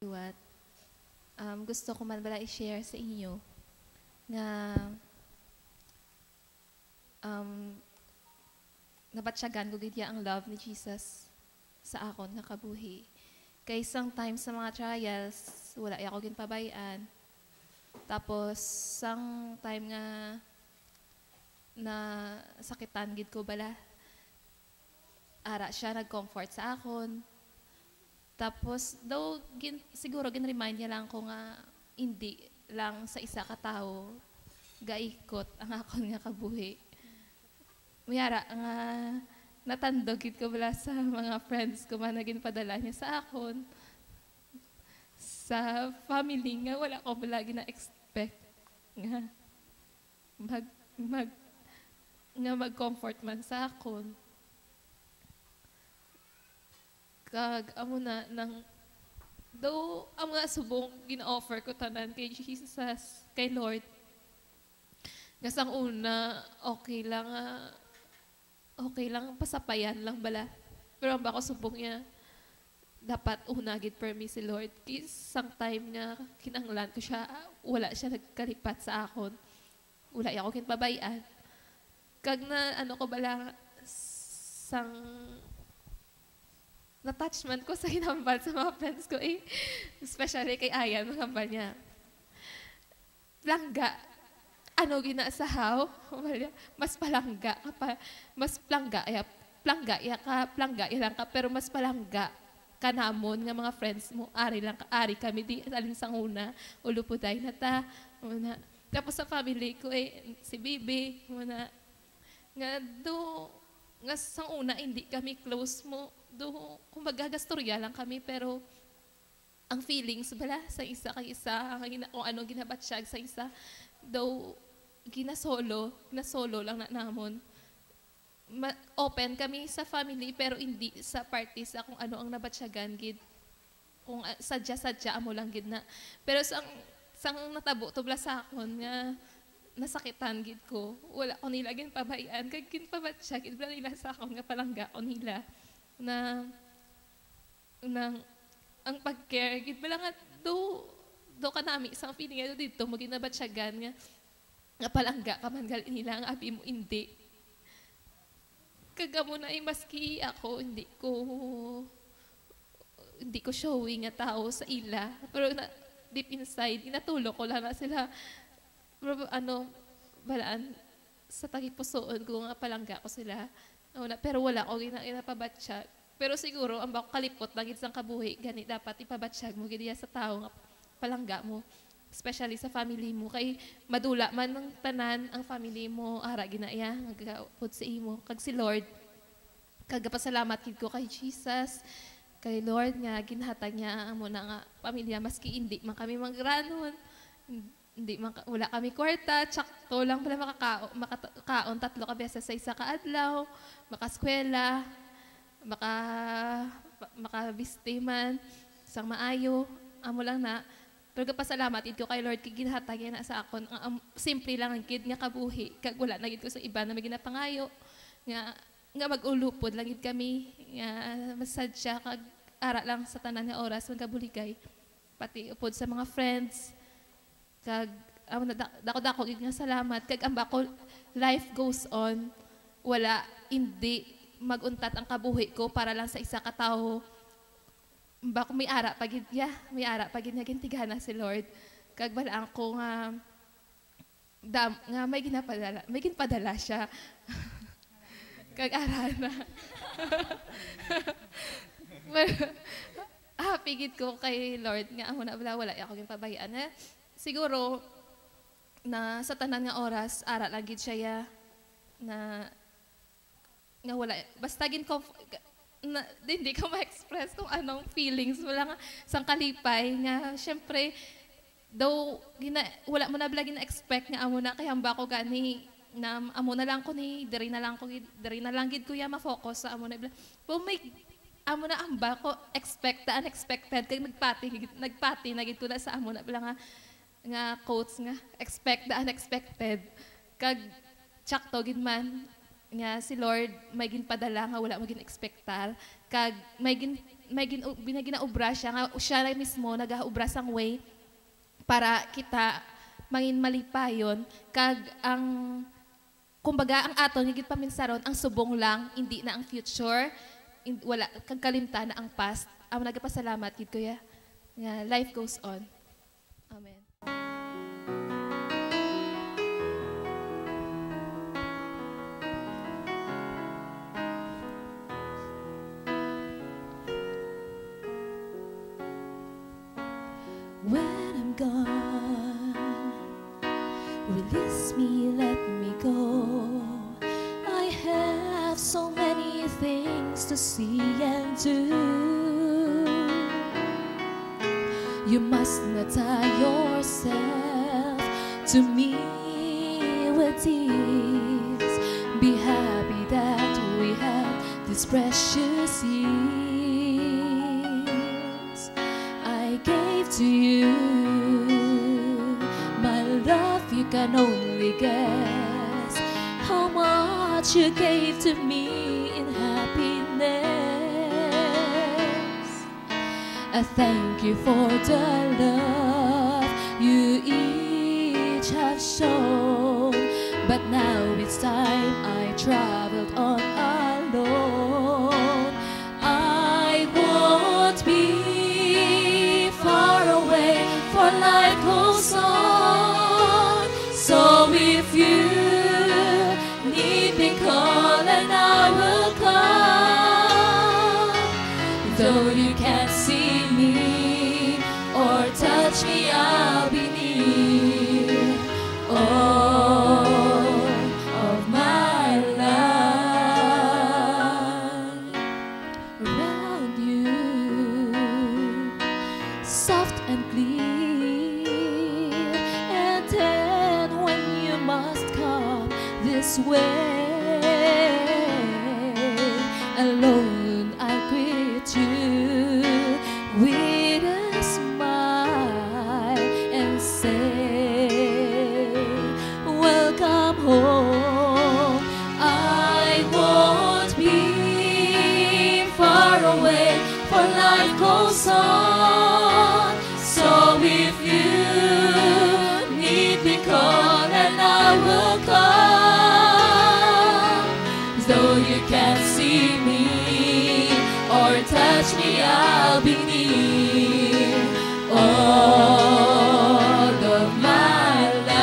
What gusto ko man bala i-share sa inyo nga um, nabatsyagan ko gid ang love ni Jesus sa akon nga kabuhi. Kay isang time sa mga trials, wala ako ginpabayan. Tapos sang time nga na sakitan gid ko bala, ara siya nag-comfort sa akon. Tapos, siguro gin-remind niya lang ko nga hindi lang sa isa ka tao gaikot ang akon nga kabuhi. Mayara nga natandogit ko bala sa mga friends ko man naging padala niya sa akon. Sa family nga wala ko bala gina-expect nga mag-comfort man sa akon. Kag amo na nang though amo na subong gina-offer ko tanan kay Jesus, kay Lord. Ngasang una okay lang pasapayan lang bala. Pero ang bako subong niya dapat una gid permi si Lord. Kisang time nga kinanglan ko siya, wala siya nagkalipat sa akon. Wala ako kinpabayan. Kag na ano ko bala sang na-touchman ko sa hinambal sa mga friends ko especially kay Ayan, magambal niya. Langga. Ano ginasahaw? Mas palangga ka pa. Mas plangga. Plangga lang ka. Pero mas palangga kanamon nga mga friends mo. Ari kami di. Alin sang una. Ulupuday na ta. Una. Tapos sa family ko si Bibi. Una. Nga sang una hindi kami close mo. Kumbaga gastorya lang kami, pero ang feelings bala sa isa kay isa, kung ano ginabatsyag sa isa, though ginasolo lang na namon. Open kami sa family, pero hindi sa parties kung ano ang nabatsyagan, gid. Kung sadya mo lang gid na. Pero sang natabo to bala sa akon nga nasakitan gid ko, wala ko nila ginpabayan, kag ginpabatsyag, gid bala nila sa akon nga palangga ko nila. Na ang pag-care gid bala nga do kanami isang feeling nga dito mo ginabatsyagan nga palangga ka man gali nila ang abi mo hindi kagamo na maski ako hindi ko showing nga tao sa ila, pero deep inside inatulo ko lang na sila balaan sa tagipusoon ko nga palangga ko sila. Pero wala ko ginapabatsyag. Pero siguro, ang bako kalipot lang sang kabuhi, gani dapat ipabatsyag mo gid sa tao nga palangga mo. Especially sa family mo. Kay madula man ng tanan ang family mo, ara ginaya, nagkapod sa imo. Kag si Lord, kagapasalamat gid ko kay Jesus, kay Lord nga ginhatag niya amo na nga pamilya, maski hindi man kami mangranon, wala kami kwarta, tsakto lang pala makakaon 3 ka beses sa isa ka adlaw, makaskwela, makabistiman, sang maayo, amo lang na. Pero kapasalamat ito kay Lord, kay ginhatag na sa akon, simple lang ang gid nga kabuhi, kag wala na gid ko sa iba na may ginapangayo, nga mag-ulupod lang gid kami, nga masadya, kag ara lang sa tanan nga oras, magabuligay, pati upod sa mga friends, kag dako gid nga salamat, kag ang bako life goes on, wala hindi maguntat ang kabuhi ko para lang sa isa ka tawo. Bako may ara pagid nga gintigana si Lord, kag balaan ko nga may ginpadala siya. Kag ara na. Happy gid ko kay Lord nga amo na wala ako ginpabayaan. Siguro na sa tanan nga oras ara lang gid siya na wala basta hindi ko ma-express kung anong feelings wala nga sang kalipay nga syempre though wala mo na bala gina-expect nga amo na kay hamba ko gani na amo na lang ko ni diri na lang gid kuya ma-focus sa amo na bala. May amo na amba ko expect the unexpected kay nagpati na gid ko na sa amo na bala nga quotes nga expect the unexpected, kag tsakto gid man nga si Lord may ginpadala nga wala magin expectar kag may ginaubra siya nga siya na mismo nagaubra sang way para kita mangin malipayon kag ang kumbaga ang aton nga paminsaron ang subong lang hindi na ang future wala kang kalimtan na ang past. Amo nagapasalamat gid kuya nga life goes on. Amen. When I'm gone, release me, let me go. I have so many things to see and do. You must not tie yourself to me with tears. Be happy that we have these precious years. I gave to you my love, you can only guess how much you gave to me in happiness. I thank you for the love you each have shown, but now it's time I traveled on alone. I won't be far away, for life goes on. So if you need me, call and I will come. Though you can't see me or touch me, I'll be near. All of my life around you, soft and clear. And then when you must come this way, alone I greet you with a smile and say, welcome home. I won't be far away, for life goes on. So if you need me, call and I will come. Though you can't see me or touch me, I'll be near. All of my life,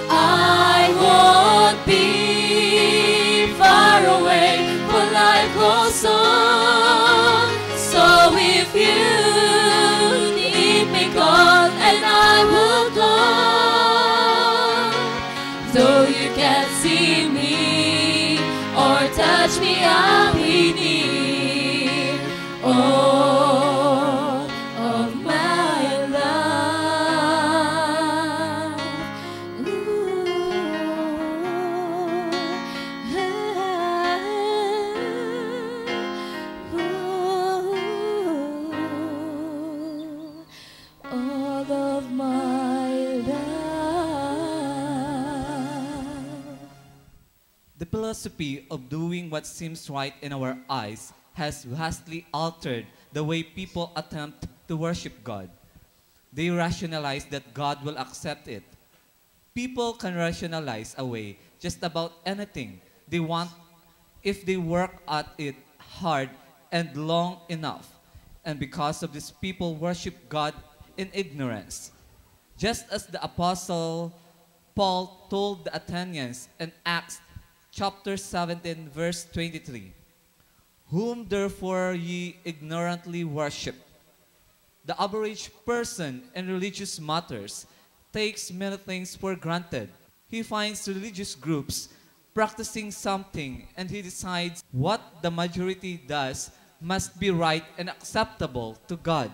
I won't be far away, for life goes on. So if you need me, call and I will come. Though you can't see me or touch me, I'll be near. All of my life. All of my life. The philosophy of doing what seems right in our eyes has vastly altered the way people attempt to worship God. They rationalize that God will accept it. People can rationalize away just about anything they want if they work at it hard and long enough. And because of this, people worship God in ignorance. Just as the Apostle Paul told the Athenians in Acts chapter 17, verse 23, whom therefore ye ignorantly worship. The average person in religious matters takes many things for granted. He finds religious groups practicing something and he decides what the majority does must be right and acceptable to God.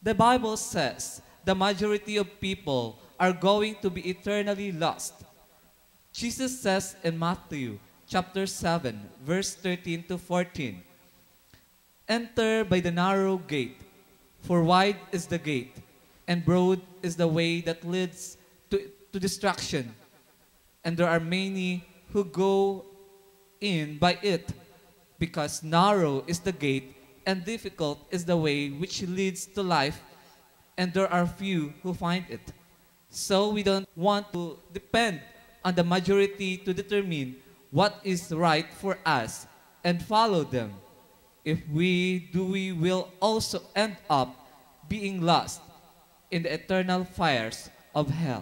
The Bible says the majority of people are going to be eternally lost. Jesus says in Matthew chapter 7, verse 13 to 14, enter by the narrow gate, for wide is the gate, and broad is the way that leads to to destruction, and there are many who go in by it, because narrow is the gate and difficult is the way which leads to life, and there are few who find it. So we don't want to depend on the majority to determine what is right for us and follow them. If we do, we will also end up being lost in the eternal fires of hell.